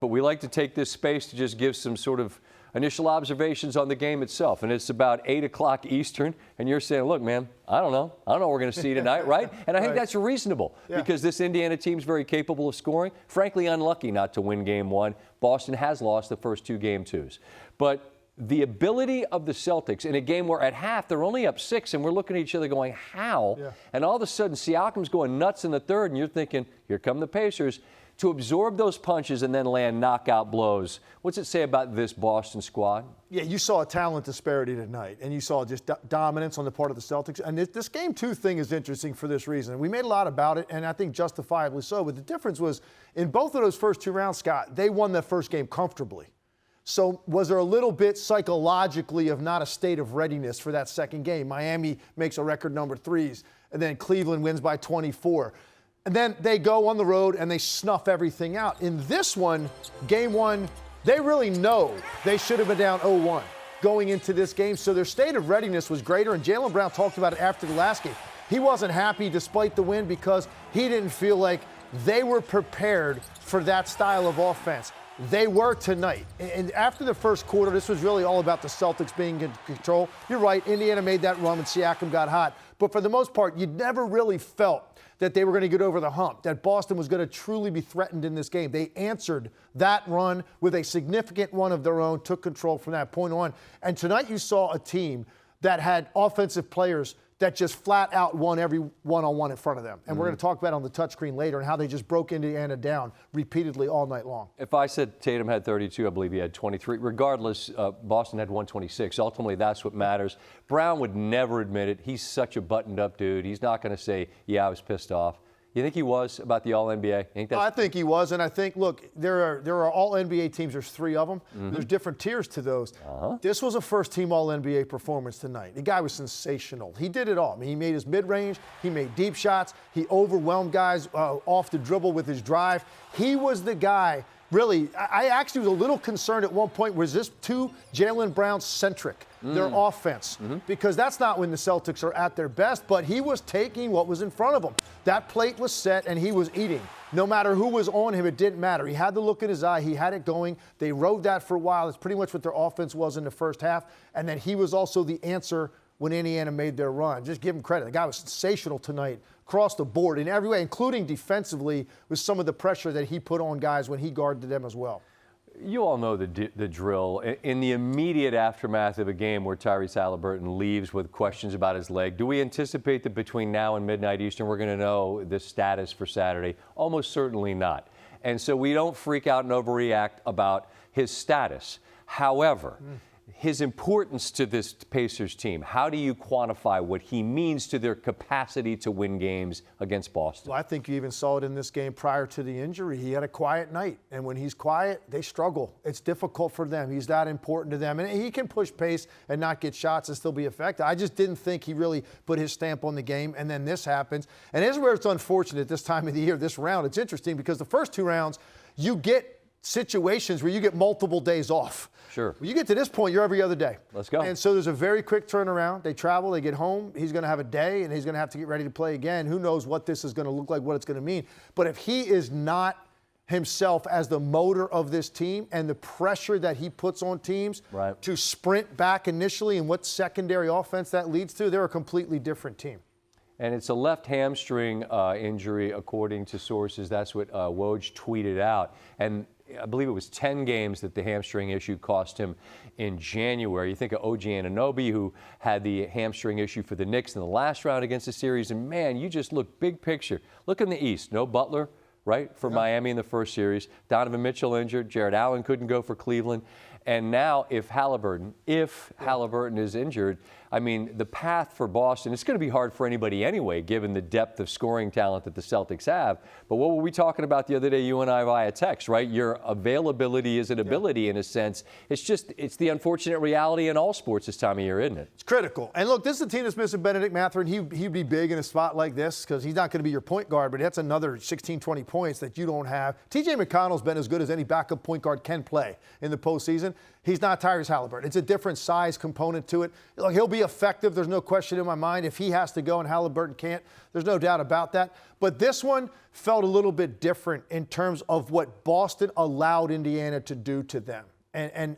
But we like to take this space to just give some sort of initial observations on the game itself. And it's about 8 o'clock Eastern. And you're saying, look, man, I don't know what we're going to see tonight, right? And I think that's reasonable because this Indiana team's very capable of scoring. Frankly, unlucky not to win game one. Boston has lost the first 2 game twos. But the ability of the Celtics in a game where at half they're only up 6 and we're looking at each other going, how? Yeah. And all of a sudden, Siakam's going nuts in the third and you're thinking, here come the Pacers. To absorb those punches and then land knockout blows. What's it say about this Boston squad? Yeah, you saw a talent disparity tonight, and you saw just dominance on the part of the Celtics. And this Game 2 thing is interesting for this reason. We made a lot about it, and I think justifiably so. But the difference was, in both of those first 2 rounds, Scott, they won the first game comfortably. So was there a little bit psychologically of not a state of readiness for that second game? Miami makes a record number 3s, and then Cleveland wins by 24. And then they go on the road and they snuff everything out. In this one, game 1, they really know they should have been down 0-1 going into this game. So their state of readiness was greater. And Jaylen Brown talked about it after the last game. He wasn't happy despite the win because he didn't feel like they were prepared for that style of offense. They were tonight. And after the first quarter, this was really all about the Celtics being in control. You're right, Indiana made that run when Siakam got hot. But for the most part, you never really felt that they were going to get over the hump, that Boston was going to truly be threatened in this game. They answered that run with a significant one of their own, took control from that point on. And tonight you saw a team that had offensive players that just flat out won every one-on-one in front of them. And we're going to talk about it on the touchscreen later and how they just broke Indiana down repeatedly all night long. If I said Tatum had 32, I believe he had 23. Regardless, Boston had 126. Ultimately, that's what matters. Brown would never admit it. He's such a buttoned-up dude. He's not going to say, yeah, I was pissed off. You think he was about the All-NBA? I think he was, and I think, look, there are All-NBA teams. There's 3 of them. There's different tiers to those. This was a first-team All-NBA performance tonight. The guy was sensational. He did it all. I mean, he made his mid-range. He made deep shots. He overwhelmed guys off the dribble with his drive. He was the guy. Really, I actually was a little concerned at one point, was this too Jaylen Brown-centric, their offense? Because that's not when the Celtics are at their best, but he was taking what was in front of him. That plate was set, and he was eating. No matter who was on him, it didn't matter. He had the look in his eye. He had it going. They rode that for a while. That's pretty much what their offense was in the first half. And then he was also the answer when Indiana made their run. Just give him credit. The guy was sensational tonight across the board in every way, including defensively with some of the pressure that he put on guys when he guarded them as well. You all know the drill. In the immediate aftermath of a game where Tyrese Haliburton leaves with questions about his leg, do we anticipate that between now and midnight Eastern we're going to know the status for Saturday? Almost certainly not. And so we don't freak out and overreact about his status. However, his importance to this Pacers team, how do you quantify what he means to their capacity to win games against Boston? Well, I think you even saw it in this game prior to the injury. He had a quiet night, and when he's quiet, they struggle. It's difficult for them. He's that important to them, and he can push pace and not get shots and still be effective. I just didn't think he really put his stamp on the game, and then this happens. And here's where it's unfortunate this time of the year, this round. It's interesting because the first 2 rounds, you get situations where you get multiple days off. Sure. When you get to this point, you're every other day. Let's go. And so there's a very quick turnaround. They travel, they get home. He's going to have a day, and he's going to have to get ready to play again. Who knows what this is going to look like, what it's going to mean. But if he is not himself as the motor of this team and the pressure that he puts on teams to sprint back initially and what secondary offense that leads to, they're a completely different team. And it's a left hamstring injury, according to sources. That's what Woj tweeted out. And I believe it was 10 games that the hamstring issue cost him in January. You think of OG Anunoby, who had the hamstring issue for the Knicks in the last round against the series. And, man, you just look big picture. Look in the East. No Butler, right, for Miami in the first series. Donovan Mitchell injured. Jared Allen couldn't go for Cleveland. And now if Haliburton is injured, I mean, the path for Boston, it's going to be hard for anybody anyway, given the depth of scoring talent that the Celtics have. But what were we talking about the other day, you and I, via text, right? Your availability is an ability in a sense. It's the unfortunate reality in all sports this time of year, isn't it? It's critical. And look, this is a team that's missing Benedict Mathurin. He'd be big in a spot like this because he's not going to be your point guard, but that's another 16, 20 points that you don't have. TJ McConnell's been as good as any backup point guard can play in the postseason. season. He's not Tyrese Halliburton. It's a different size component to it. Like, he'll be effective. There's no question in my mind. If he has to go and Halliburton can't, there's no doubt about that. But this one felt a little bit different in terms of what Boston allowed Indiana to do to them. And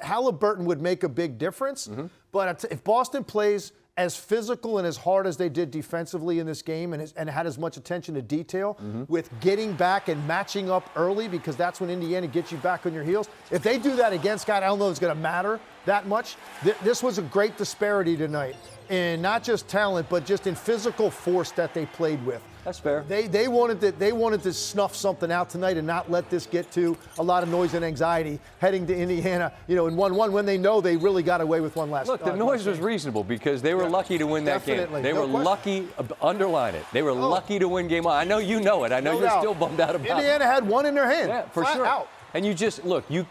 Halliburton would make a big difference. But if Boston plays as physical and as hard as they did defensively in this game and had as much attention to detail with getting back and matching up early, because that's when Indiana gets you back on your heels. If they do that again, Scott, I don't know if it's going to matter that much. This was a great disparity tonight in not just talent, but just in physical force that they played with. That's fair. They wanted to snuff something out tonight and not let this get to a lot of noise and anxiety heading to Indiana, in 1-1 when they know they really got away with one last. Look, the noise was reasonable because they were lucky to win that game. They were lucky. Underline it. They were lucky to win game 1. I know you know it. I know you're still bummed out about it. Indiana had one in their hand. Yeah, for sure. Out. And you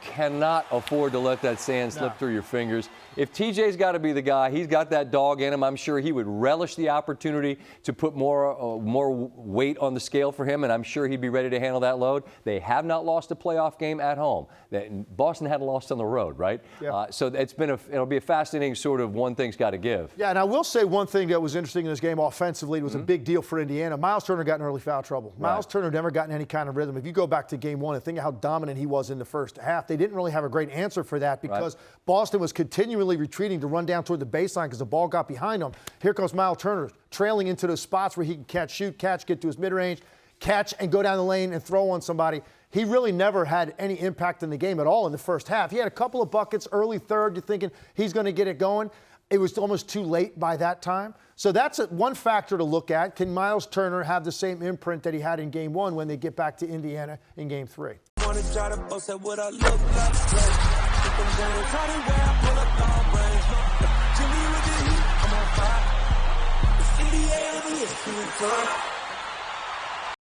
cannot afford to let that sand slip through your fingers. If TJ's got to be the guy, he's got that dog in him. I'm sure he would relish the opportunity to put more weight on the scale for him, and I'm sure he'd be ready to handle that load. They have not lost a playoff game at home. Boston hadn't lost on the road, right? Yeah. So it'll be a fascinating sort of one thing's got to give. Yeah, and I will say one thing that was interesting in this game offensively. It was a big deal for Indiana. Miles Turner got in early foul trouble. Miles Turner never got in any kind of rhythm. If you go back to game 1 and think of how dominant he was in the first half, they didn't really have a great answer for that because Boston was continually retreating to run down toward the baseline because the ball got behind them. Here comes Miles Turner trailing into those spots where he can catch, get to his mid-range, catch, and go down the lane and throw on somebody. He really never had any impact in the game at all in the first half. He had a couple of buckets early third. You're thinking he's going to get it going. It was almost too late by that time. So that's one factor to look at. Can Miles Turner have the same imprint that he had in game 1 when they get back to Indiana in game 3? I'm on fire. It's Indy,